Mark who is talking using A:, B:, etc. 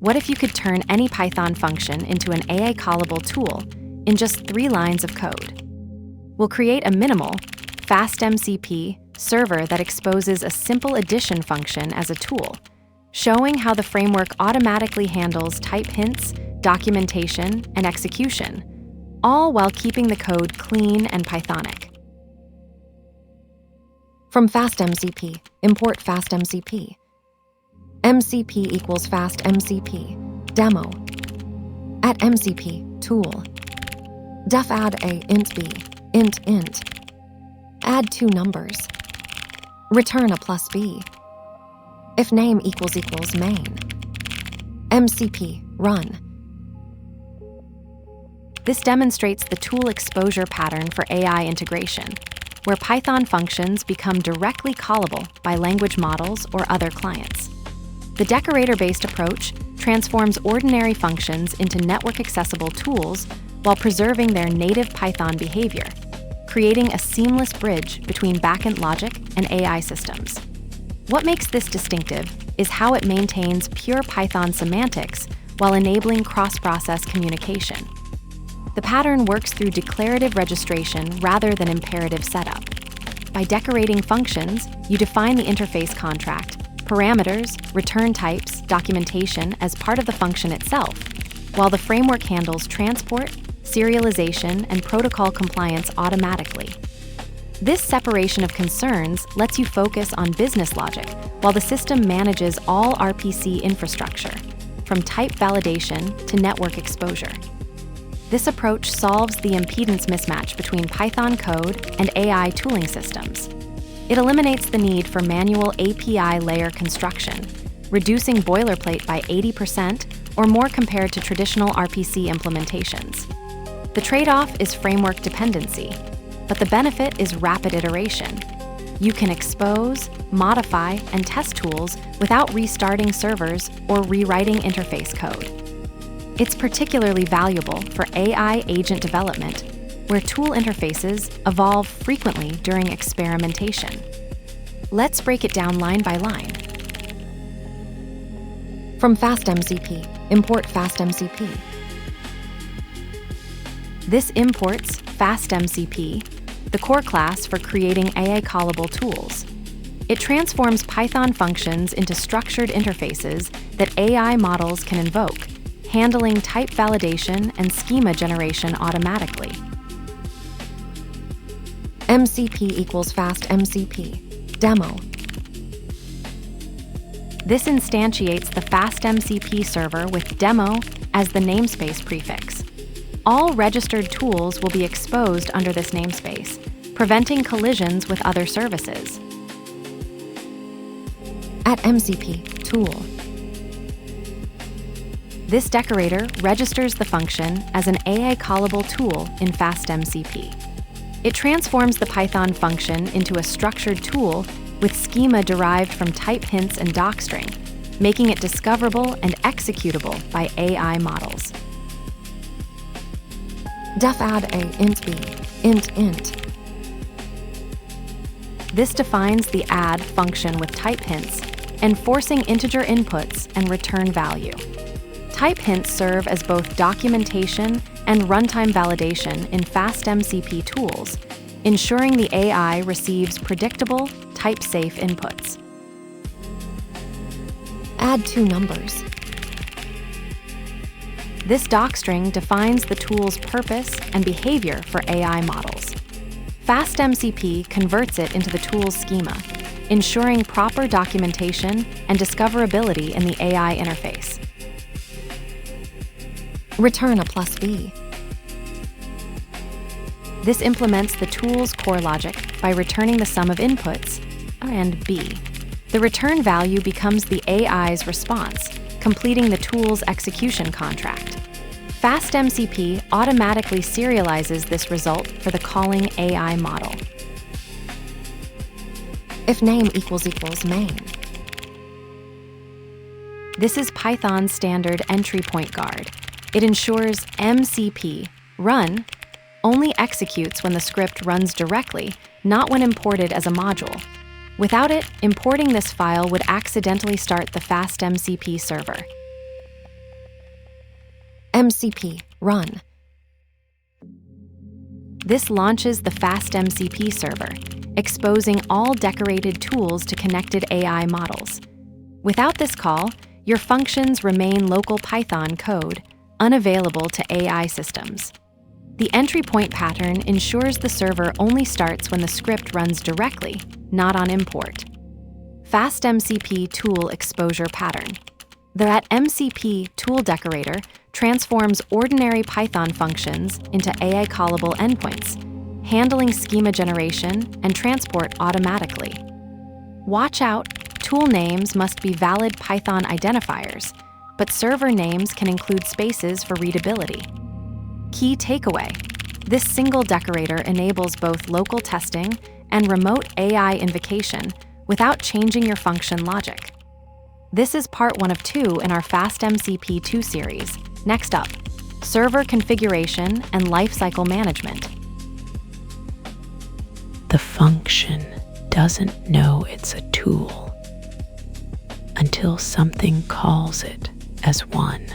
A: What if you could turn any Python function into an AI-callable tool in just 3 lines of code? We'll create a minimal, Fast MCP server that exposes a simple addition function as a tool, showing how the framework automatically handles type hints, documentation, and execution, all while keeping the code clean and Pythonic. From FastMCP, import FastMCP. MCP equals FastMCP, demo. At MCP, tool. Def add a int b, int. Add 2 numbers. Return a plus b. If name equals main. MCP, run. This demonstrates the tool exposure pattern for AI integration, where Python functions become directly callable by language models or other clients. The decorator-based approach transforms ordinary functions into network-accessible tools while preserving their native Python behavior, creating a seamless bridge between backend logic and AI systems. What makes this distinctive is how it maintains pure Python semantics while enabling cross-process communication. The pattern works through declarative registration rather than imperative setup. By decorating functions, you define the interface contract, parameters, return types, documentation as part of the function itself, while the framework handles transport, serialization, and protocol compliance automatically. This separation of concerns lets you focus on business logic, while the system manages all RPC infrastructure, from type validation to network exposure. This approach solves the impedance mismatch between Python code and AI tooling systems. It eliminates the need for manual API layer construction, reducing boilerplate by 80% or more compared to traditional RPC implementations. The trade-off is framework dependency, but the benefit is rapid iteration. You can expose, modify, and test tools without restarting servers or rewriting interface code. It's particularly valuable for AI agent development, where tool interfaces evolve frequently during experimentation. Let's break it down line by line. From FastMCP, import FastMCP. This imports FastMCP, the core class for creating AI-callable tools. It transforms Python functions into structured interfaces that AI models can invoke, handling type validation and schema generation automatically. MCP equals FastMCP, demo. This instantiates the FastMCP server with demo as the namespace prefix. All registered tools will be exposed under this namespace, preventing collisions with other services. At MCP, tool. This decorator registers the function as an AI-callable tool in FastMCP. It transforms the Python function into a structured tool with schema derived from type hints and docstring, making it discoverable and executable by AI models. Def add a int b, int. This defines the add function with type hints, enforcing integer inputs and return value. Type hints serve as both documentation and runtime validation in FastMCP tools, ensuring the AI receives predictable, type-safe inputs. Add 2 numbers. This docstring defines the tool's purpose and behavior for AI models. FastMCP converts it into the tool's schema, ensuring proper documentation and discoverability in the AI interface. Return a plus b. This implements the tool's core logic by returning the sum of inputs and b. The return value becomes the AI's response, completing the tool's execution contract. FastMCP automatically serializes this result for the calling AI model. If name equals main. This is Python's standard entry point guard. It ensures MCP, run, only executes when the script runs directly, not when imported as a module. Without it, importing this file would accidentally start the FastMCP server. MCP, run. This launches the Fast MCP server, exposing all decorated tools to connected AI models. Without this call, your functions remain local Python code, unavailable to AI systems. The entry point pattern ensures the server only starts when the script runs directly, not on import. Fast MCP tool exposure pattern. The MCP tool decorator transforms ordinary Python functions into AI-callable endpoints, handling schema generation and transport automatically. Watch out, tool names must be valid Python identifiers, but server names can include spaces for readability. Key takeaway: this single decorator enables both local testing and remote AI invocation without changing your function logic. This is part 1 of 2 in our Fast MCP 2 series. Next up, server configuration and lifecycle management.
B: The function doesn't know it's a tool until something calls it as one.